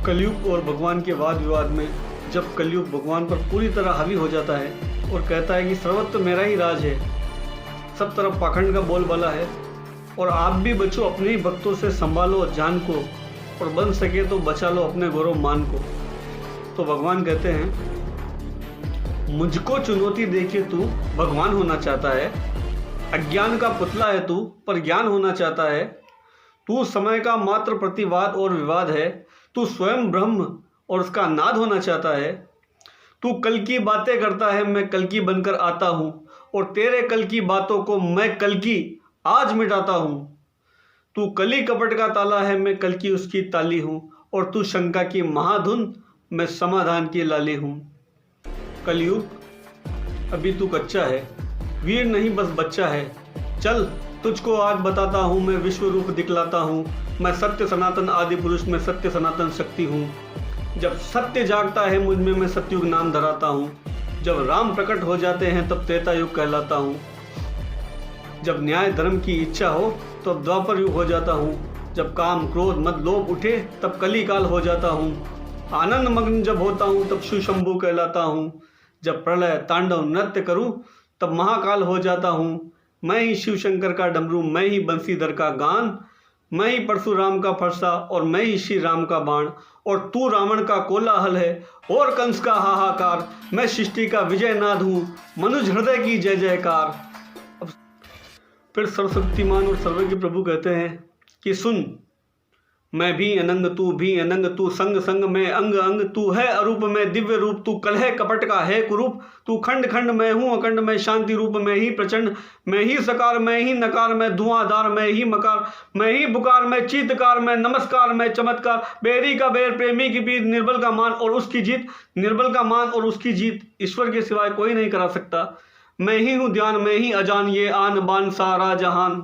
कलयुग और भगवान के वाद विवाद में जब कलयुग भगवान पर पूरी तरह हावी हो जाता है और कहता है कि सर्वत्र मेरा ही राज है, सब तरफ पाखंड का बोलबाला है और आप भी बचो अपने ही भक्तों से, संभालो जान को और बन सके तो बचा लो अपने गौरव मान को। तो भगवान कहते हैं, मुझको चुनौती देके तू भगवान होना चाहता है, अज्ञान का पुतला है तू पर ज्ञान होना चाहता है, तू समय का मात्र प्रतिवाद और विवाद है, तू स्वयं ब्रह्म और उसका नाद होना चाहता है, तू कल की बातें करता है मैं कल की बनकर आता हूँ और तेरे कल की बातों को मैं कल की आज मिटाता हूँ, तू कली कपट का ताला है मैं कल की उसकी ताली हूँ और तू शंका की महाधुन मैं समाधान की लाली हूँ। कलयुग अभी तू कच्चा है, वीर नहीं बस बच्चा है, चल तुझको आज बताता हूँ मैं विश्व रूप दिखलाता हूँ, मैं सत्य सनातन आदि पुरुष में सत्य सनातन शक्ति हूँ। जब सत्य जागता है मुझ में मैं सतयुग नाम धराता हूँ, जब राम प्रकट हो जाते हैं तब त्रेता युग कहलाता हूँ, जब न्याय धर्म की इच्छा हो तो अब द्वापर युग हो जाता हूँ, जब काम क्रोध मद लोभ उठे तब कली काल हो जाता हूँ, आनंद मग्न जब होता हूँ तब शिव शंभु कहलाता हूँ, जब प्रलय तांडव नृत्य करूँ तब महाकाल हो जाता हूँ, मैं ही शिव शंकर का डमरू, मैं ही बंसीधर का गान, मैं ही परशुराम का फरसा और मैं ही श्री राम का बाण, और तू रावण का कोलाहल है और कंस का हाहाकार, मैं सृष्टि का विजय नाद हूँ, मनुज हृदय की जय जयकार। अब फिर सर्वशक्तिमान और सर्वज्ञ प्रभु कहते हैं कि सुन, मैं भी अनंग तू भी अनंग, तू संग संग में अंग अंग, तू है अरूप में दिव्य रूप, तू कलह कपट का है कुरूप, तू खंड खंड में हूँ अखंड में शांति रूप, में ही प्रचंड मैं ही सकार मैं ही नकार में धुआंधार मैं ही मकार, मैं ही बुकार में चीतकार में नमस्कार में चमत्कार, बेरी का बेर प्रेमी की पीर, निर्बल का मान और उसकी जीत, निर्बल का मान और उसकी जीत ईश्वर के सिवाय कोई नहीं करा सकता, मैं ही हूँ ध्यान मैं ही अजान, ये आन बान सारा जहान।